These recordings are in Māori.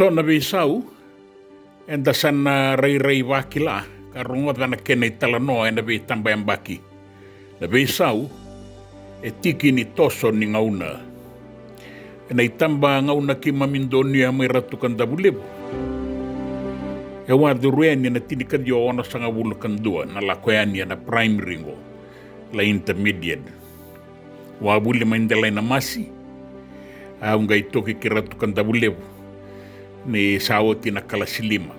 So na visau enda sana rai wakila karungo na kene talano enda vi tambayan baki. Na visau e tiki ni toso ni ngauna. Na itamba ngauna ki mamindonia may ratukan dabulibu. E wadurueni na tinikan yo ono sa ngabulukan dua na lakoyani na primary ngo la intermediate. Wabuli maindalay na masi. Aunga itoki kiratukan dabulibu. Ni sawoti na kalasilima.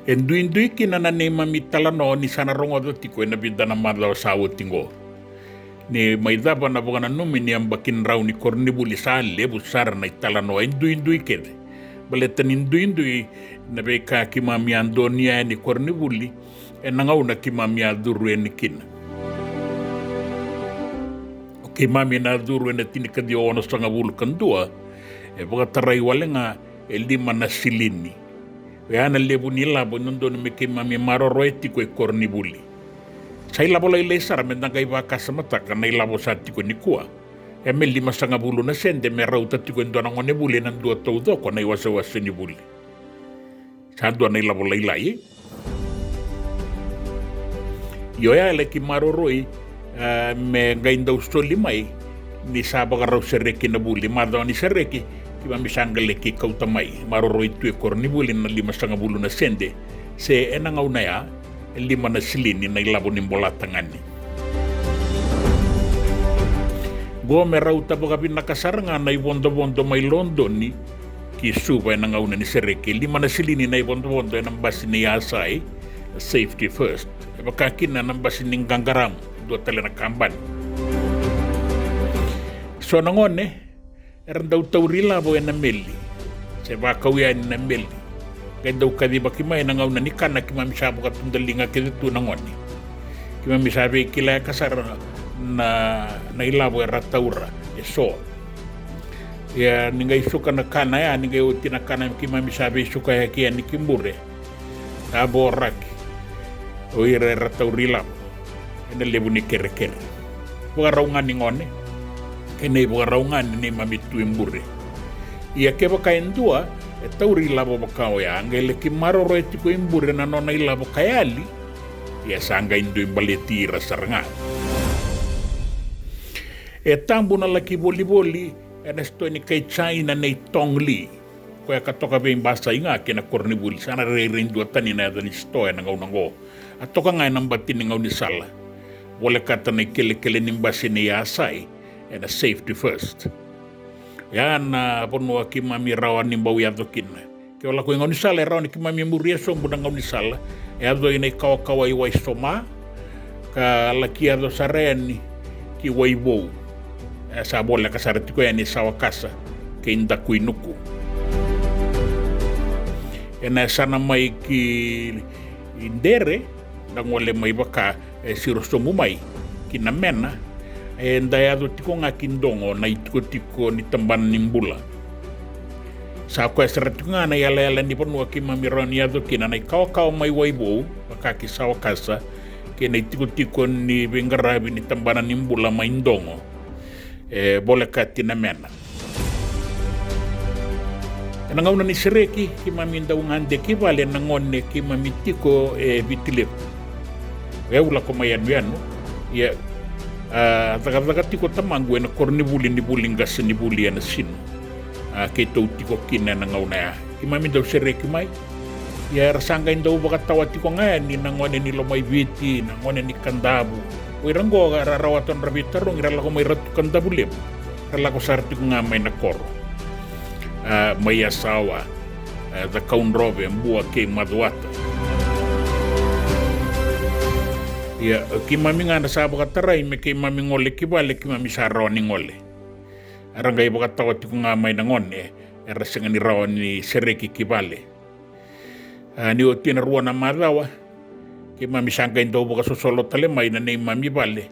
Endui kina na ne mamitalano ni sana rongo dotiko na bida na madlaw sawoti ngo. Ni maidaba na bugana numi ni ambakin raw ni kornibuli sa lebu sara na italano endui kede. Baletan indui na beka kimami andonia ni kornibuli nangaw na kimami aduru ni kina. Okay, mami na aduru na tinikadi ono sa ngabulukan dua. E baka taray wala nga lima na silini. Kaya na lebu nila po nandun may mami maroroeti ko kornibuli. Sa ilabo la ilesar may nagay baka sa mata ka na ilabo sa tiko ni kuwa. E may lima sa ngabulo na sende may rauta tiko yung doon ang nibuli ng dua taudo ko na iwasa-wasa nibuli. Sa doon na ilabo la ilay. Yoya ala ki maroroi may gayin daw sto limay ni sabaka raw sereki na buli. Madaw ni sereki kima misangale ki kautamay maroroy tu kornibuli na lima sa ngabulo na sende se enangaw na ya lima na silini na ilabo ni mbolatangani. Gome raw tapos nakasar nga na ibondo-bondo may London ni kisuba enangaw na ni sereki lima na silini na ibondo-bondo ng basin ni Yasay safety first. Bakakin na ng basin ng Ganggaram do tala na kamban. So nangon eran daw taurila bo na meli. Sa bakawian na meli. Kaya daw kadibaki may nangaw na ni kana kimamisabi katundalinga kito nangon. Kimamisabi kila kasar na ilabo era taura. So, ya ningay suka na kana ya ningay uti na kana kimamisabi suka ya kia ni kimbure. Taborak. O era taurila. Ina lebu ni kere-kere. Buka raungan ni ngone. Kene buka raungan ni mamitu imbure. Ia keba kain dua, tauri labo bakao ya, angele ki maroro etiko imbure na nona ilabo kayali, ia sanga indu imbaleti rasaranga. Tambu na laki boli-boli, enesto ni kay China na itongli. Kaya katoka ba yung basa nga, kina kornibuli, sana re-rin dua tani na yadani stoya na ngaw-nango. At toka nga nang batin ni ngaw ni Sala. Wala kata na ikele-kele nimbasi ni Yasay, and a safety first. Yan na pono kimami rawan ni bau yato kinna. Kaya wala ko yung ni Sala rawan ni kimami muria so budang ni Sala. Yato ina kawa iway soma ka laki yato sareni ki waibo. Sa bola kasarati ko yan ni sawakasa kay inda kuinuku. Yan sana may ki indere nang wale may baka sirosto mumay kinamena dayado tiko nga kindongo na itiko ni tamban nimbula. Sa ako esratiko nga na yala ni pon waki mamiron yado kina na ikaw may waibo makaki sawakasa kina itiko ni bengarabi ni tambanan nimbula maindongo boleh katinamena. Nangaw na ni Sireki kimamindaw ngande kibale nangon ne kimamitiko bitilip. Wala ko mayan no? Ya taga-taga tiko tamangwe na kornibuli ni bulingas ni buli na sino. Kito tiko kina nangaw na ya. Kimamindaw Sireki may. Ya rasanggain daw baka tawa tiko ngayon ni nangon ni Lomay Biti, nangon ni Kandabu. Wiranggo rarawatan rabitarong irala ko may ratu Kandabulim. Irala ko sarti ko nga may nakoro. May asawa the kaunrobe mbua kay Madwata. Ya kimami nga nasaba ka taray may kay mami ngole kibale kimami sa rawan ni ngole. Arangay baka tawat ko nga may nangon erasang ni rawan ni Sireki kibale. Ni o tinaruan na madawa kimami sangkain daw baka susolo talemay na na mami bale.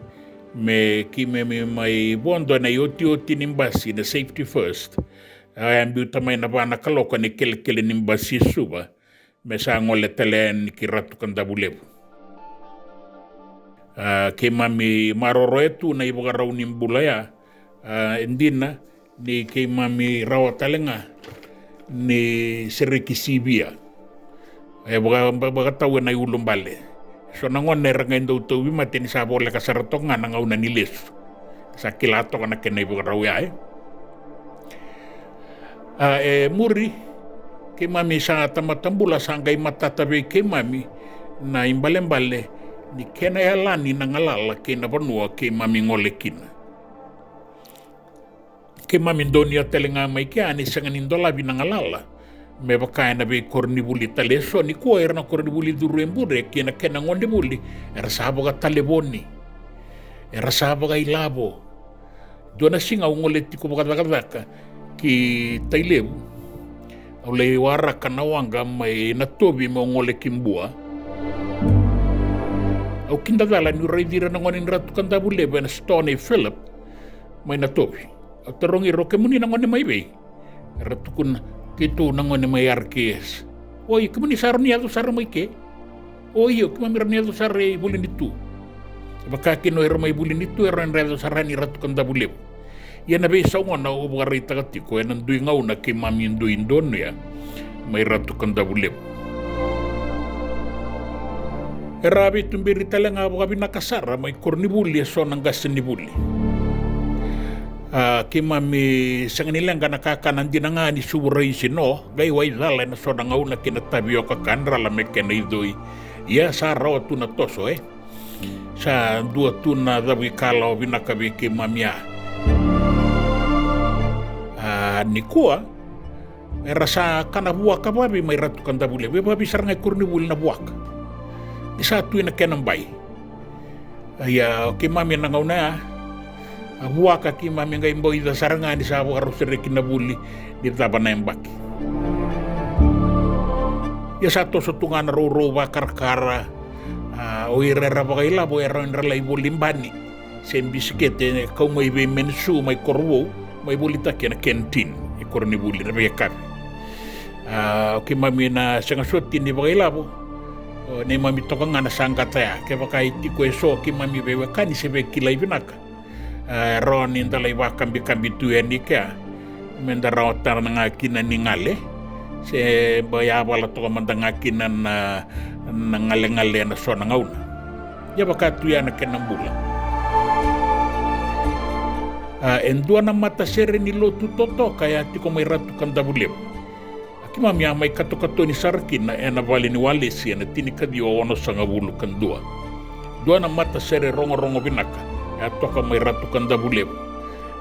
Me kimami may bondo na yoti nimbasi na safety first. Ayan biuta may nabana kaloka ni kele-kele nimbasi suba. Mesa ngole telen kiratu Kandabulebu. Kay mami maroroetu na ibaga raw nimbulaya. Hindi na ni kei mami rawa talenga ni Serikisibia baga tau na ulumbale so nangon neranga indo to wima teni sa bola ka saratonga na ngauna ni les sa kilato kana kene bu rawa muri ke mami sa tamatambula sangai matatabe ke mami na imbale ni kena yalani na ngalala ke na vanua ke mami ngolekina ke mami donia telenga mai ke ani sangan indola binangalala me baka na be kornibuli taleso ni ko erna kornibuli durembure ke na kena ngonde buli era sabo ga taleboni era sabo ga ilabo dona singa ngoleti ko baka ki tailebu ole wara kana wanga mai na tobi mo ngole kimbua au kinda dala ni reidira na ngoni ratu kanda bule ben Stone Philip mai na tobi au terongi roke muni na ngoni mai bei ratu kun kitu na ngoni mai arkes oi kemuni sarni adu sar mai ke oi kemami rani adu sar bulin itu baka kino ero mai bulin itu ero adu sarani ratu kanda bule ya na be saunga na ubari tagatiko ya nandui ngau na ke mami ndui indono ya mai ratu kanda bule erabi tumbiri talenga bukabi nakasara mai kornibuli so nanggas nibuli ke mami sanganilenga nakakanan dinangani suburai sino gai wai zala na so ngau na kinatabio ka kandra la mekena idoi ya sa rawa tuna toso sa dua tuna dawi kalau binakabi ke mamia nikua rasa kana buaka babi mai ratu kanda bule be babi sarngai kurni bul na buaka di satu ina kenan bai ya ke mami na ngauna buaka ki mami ngai mboi da saranga di sabu harus rekina buli di tabana embaki ya satu setungan roro bakar kara o irera bagaila bo era nrela ibulimbani sembiskete kau mai be mensu mai korwo mai bolita kena kentin korni buli na bekan ke mami na sanga soti ni bagaila bo ne mami tokanga na sangata ya ke bakai tiko eso ke mami be kani sebe kilai binaka ron in dalai wakam bikambi tueni ka menda rawtar na kina ningale se baya bala to mandanga kina na ngale na sona ngauna ya bakatu ya na kenambula endua na mata sere ni lotu toto kaya tiko mai ratu kanda bulem akima mi mai kato ni sarkin na ena vali ni walesi na tinika dio ono sanga bulu kandua dua na mata sere rongo binaka ya toka mai ratu kanda bulem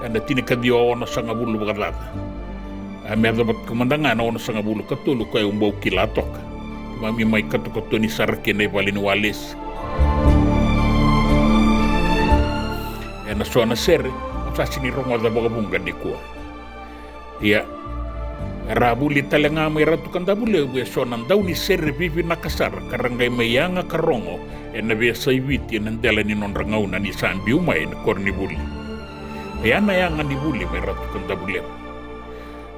na tinika dio ono sanga bulu bagalada me adabat kemandangan ono sanga bulu katulu kaya umbau kila toka mami mai kato ni sarkin na vali ni walesi na sona sere sa sini rongo da bagabunga di kuwa ya rabuli talenga mai ratu kanda bule we sonan daw ni serre bibi nakasar karangay mayanga karongo na be saibiti nandela ni non rangau na ni sambi umay na korni buli ya na yang ni buli mai ratu kanda bule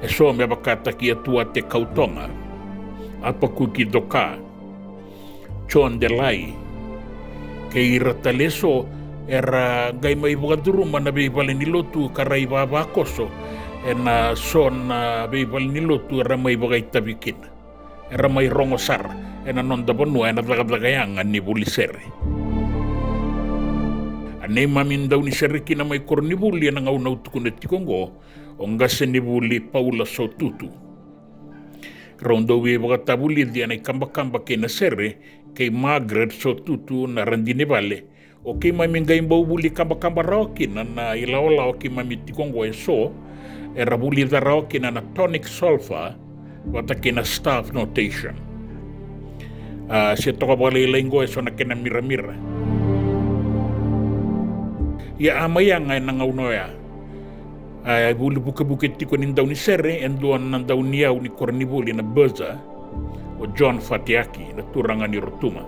so me bakata ki atua te kautonga apa kuki doka chon delai ke irataleso era gai mai bugaduru mana be balini lotu karai baba koso ena son be balini lotu era mai bagai tabikin era mai rongosar ena non da bonu ena dagayang ni bulisere ane mamin daw ni serikina mai korni buli ena ngau nau tukunet tikongo ongas ni buli Paula Sotutu rondo we bagatabuli dia na kamba kena sere kay Margaret Sotutu na randine vale o ke mami ngai mbau buli kamba raokin na ilaola o ke mami tikongo so era buli da raokin na tonic sulfur wata kena staff notation se toka bale lengo so na kena mira ya amayang ay nangaunoya ay buli buka tiko ni daw ni sere enduan na daw niyaw ni kornibuli na Berza o John Fatiaki na turangan ni Rotuma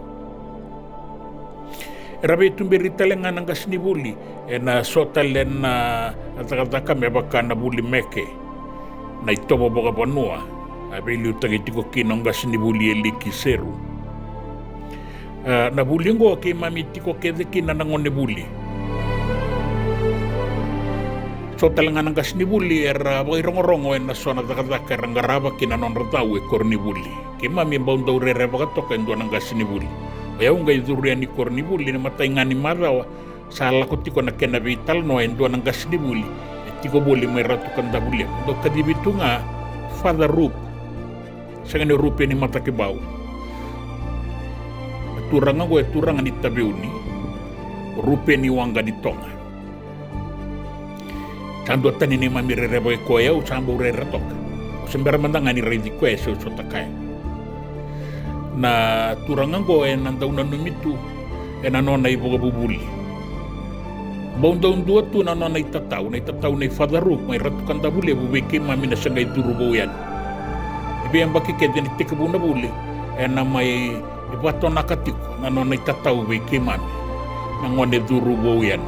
rabe tumberi talenga nanga snibuli na sotalen na atakataka me baka na buli meke na itobo boga banua abeli utagitiko kinonga snibuli eliki seru na buli ngo ke mami tiko kede kina nangone buli So talangan ng kasnibuli wairongorongo na sona takataka rangaraba kinanon ratawe kornibuli. Kima mi baundaw rereba katok endo ng kasnibuli. Kaya ungay durian ni kornibuli na matay nga ni madawa sa lakot ko na kenabital no endo ng kasnibuli. Tiko boli may ratu kanda buli. Do kadibitu nga Father Rup. Sa nga ni Rupi ni matakibaw. Turangan ko turangan ni tabiuni. Rupi ni wanga ni tonga. Sando tani ni mamirerebo ko ya usambo reretok. Sembara mandanga ni redi ko eso so takay. Na turangan ko nandaw na numitu nanona ibo bubuli. Baundaw tu nanona itataw na Father Rup may ratukan da buli bubiki mami na sangay durubo yan. Ibi ang bakiked ni tikabu na buli na may ibato nakatiko nanona itataw bubiki mami nangone durubo yan.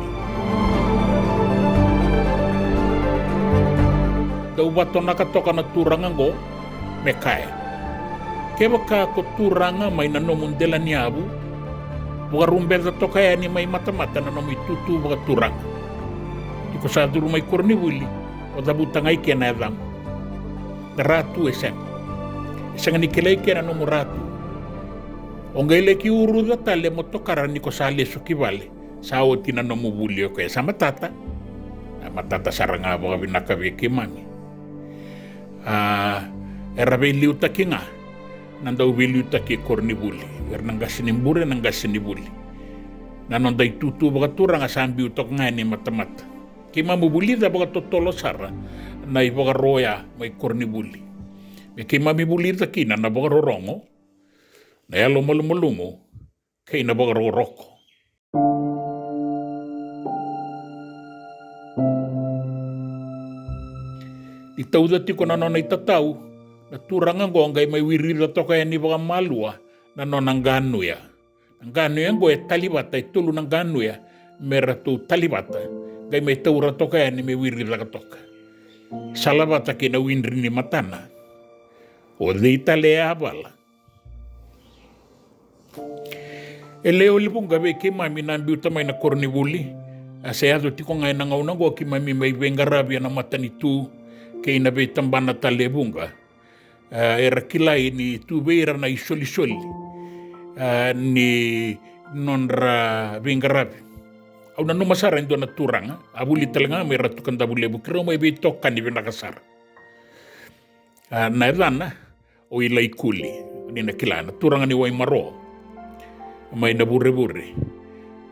Daw bato nakatoka na turangan ko, may kaya. Kaya baka ko turangan may nanomundela niyabu, buka rumbeda to kaya ni may mata-mata na may tutu baka turang. Di ko sa duro may kornibuli, o dabutang ay kaya na edam. Naratu esen. Isang nikilay kaya na nomuratu. O ngayle ki uru da tale mo to karan ni ko sa leso kibale, sa awot kinanomubuli o kaya sa matata. Matata sarang nga baka binakabiki mami. Era beliu taki nga nandaw beliu taki kornibuli nang gasinibure nang gasinibuli nanon day tutu baka turang asambi utok nga ni mata-mata kima mubuli da baka totolo sara na ibaka roya may kornibuli may kima mibuli taki na baka rorongo na yalo malumumo kay na baka roroko. Itaw dati ko nanon ay tataw, naturangan ko hanggang may wirira to kaya ni baka malwa, nanon ang gano ya. Ang gano yan ko talibata, tulo ng gano ya, mera to talibata, gay may taura to kaya ni may wirira ka toka. Salabata kinawinri ni matana, o di talea abala. Eleo lipong gabi kimami nambi utamay na kornibuli, asayado ti ko ngayon nangaw ko kimami may bengarabia na mata ni tu, kay nabe tambana talebunga era kilay ni tubeira na isoli-soli ni nonra bingarabi au na numasara ndo na turang abuli talaga may ratukan da bulebu kiro may bitok kan ni binakasar na edana o ilay kuli ni nakilana turang ni way maro may nabure-bure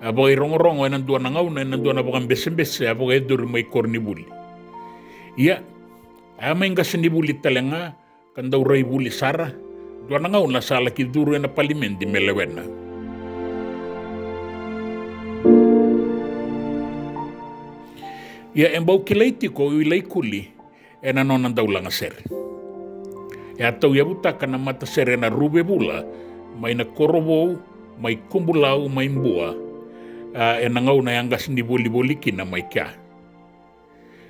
abay rongo-rongo nanduan na ngaw na nanduan na bakang bese-bese abay dur may kornibuli iya amay nga sinibulit talaga kandaw ray buli sara doon na nga una sa laki duro na palimen di melewen na. Ya embaw kilay tiko ilay kuli nanon daw lang aser. Ya taw yabuta ka na mata sere na rube bula may nakorobo may kumbulaw may mbua nangaw na yang gas nibuli-bulikin na may kya.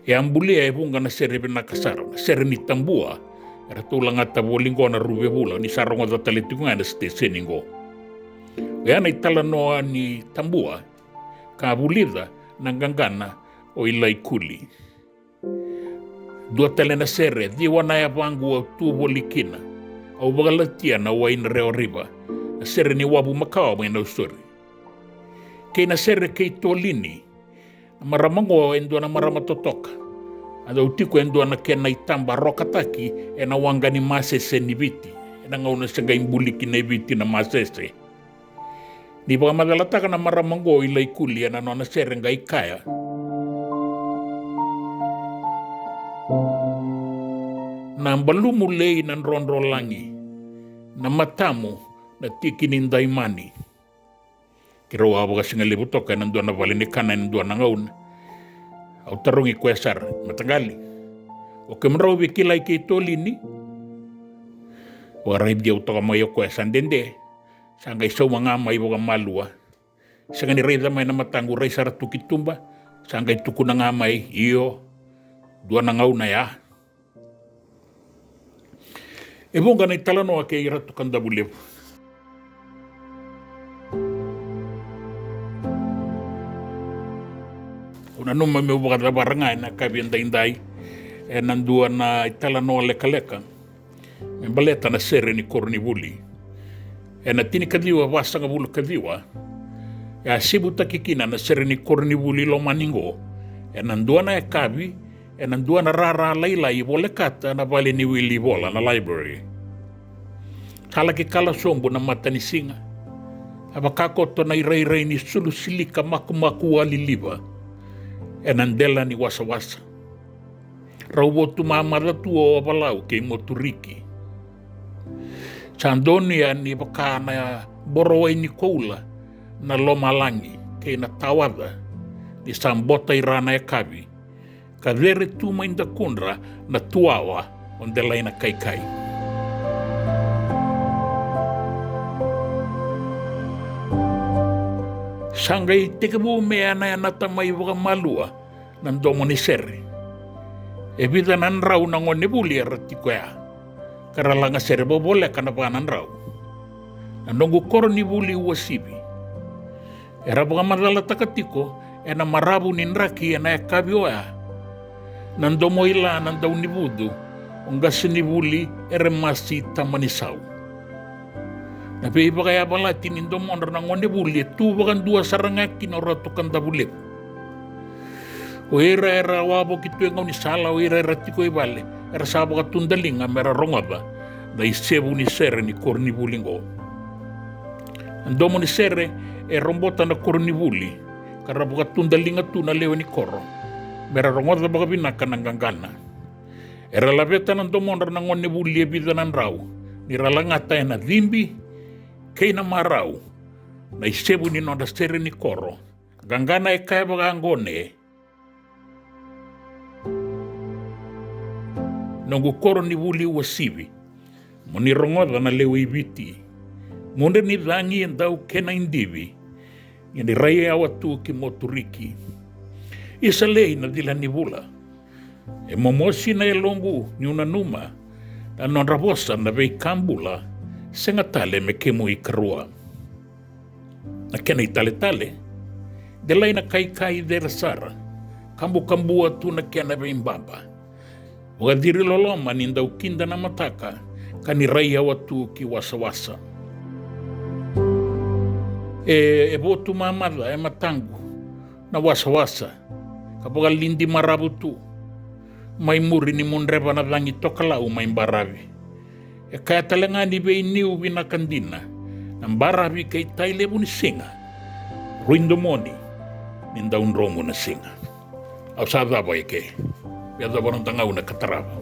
Yang buli ay bunga na sere binakasar, sere ni tambua, era tulang at tabuling ko na rube bula, ni sarong at talitungan na stesen ko. Kaya na italanoa ni tambua, kabulida, nanggangana o ilay kuli. Dua tala na sere, diwa na yabangu o tubulikina, o bagalatia na wain reo riba, na sere ni wabu makaw may nausuri. Kaya na sere kay tolini, maramango endo na maramatotok ada utiko endo na kena itamba rokataki na wanga ni masese ni biti na ngauna sa gaimbuliki na biti na masese di ba madalata ka na maramango ilay kuli na nona serenga ikaya na balumulay ng ronro langi na matamu na tikininday mani kiro abo kasi nga libutok kaya nandoon na balinikan na nandoon na ngayon. Au tarong ikwesar, matagali. O kemraw bikilay kay tolini. Waray diyaw to kamayo kwesan dende. Sangay saw mga may mga malwa. Sangay ni reza may namatango ray sarat tukitumba. Sangay tuko na nga may iyo. Dua na ngaw na ya. Ibong ganay talano kay irat tukanda bulib. Una numa me wakata barangai na kabi indai e nandua na itala noa leka. Me baleta na sere ni Kornivuli. E na tini kadiwa wasanga bulu kadiwa. E a sibu takikina na sere ni Kornivuli lo maningo. E nandua na e kabi. E nandua na rara laila i wole kata na vale ni wili wola na library. Kala ki kala sombo na matani singa. Aba kakoto na irai ni sulu silika maku waliliva. E nandela ni wasa. Raubotu mamara tuo abalau ke moturiki. Chandonia ni baka na borowai ni koula na lomalangi ke na tawada ni sambota irana e kabi. Ka vere tuma inda kundra na tuawa onde laina kai. Sangai tekabu mea na natamai waka malua nan domo ni sere. E vida nan rau na ngone buli ratiko ya. Karalanga sere bobole kana panan rau. Nandongu Kornivuli wasibi. Era buka madala takatiko ena marabu ninraki ena e kabio ya. Nandomo ila nandau nibudu onga sinivuli ere masi tamanisau. Na pe iba kaya balati nindomo na ngone buli tu bakan dua sarangaki na ratukan tabulip. O era wabo kitu ngau ni sala o era tiko ibale era sabo ka tundalinga mera rongaba da isebu ni sere ni Kornivuli ngo. Andomo ni sere e rombota na Kornivuli karabu ka tundalinga tu na lewe ni koro mera rongaba baka binaka nanggangana. Era labeta na andomo na ngone buli e bidanan rau ni ralangata na dhimbi kei na marau na isebu ni noda sere ni koro gangana e kaya baka angone nongu Kornivuli wasivi. Moni rongoda na lewe ibiti. Munde ni dhangi endau kena indivi. Yandi raya awatu ki moturiki. Isa lei na dila nivula. E momosi na elongu nyuna numa. Na nonrabosa na vei kambula. Senga tale me kemu i karua. Na kena i tale. Delai na kai dera sara. Kambu atu na kena vei mbamba. Wakadiri loloma ninda ukinda na mataka kani raya watu ki wasa. E botu mamada e matangu na wasa. Kapoka lindi marabu tu. Mai muri ni mundreba na dangi tokalau mai mbaravi. E kaya talengani be iniu bina kandina. Na mbaravi kay tailebu ni singa. Ruindomoni ninda unromo na singa. Au sadaba ike. Biada barang tangau na kataraba.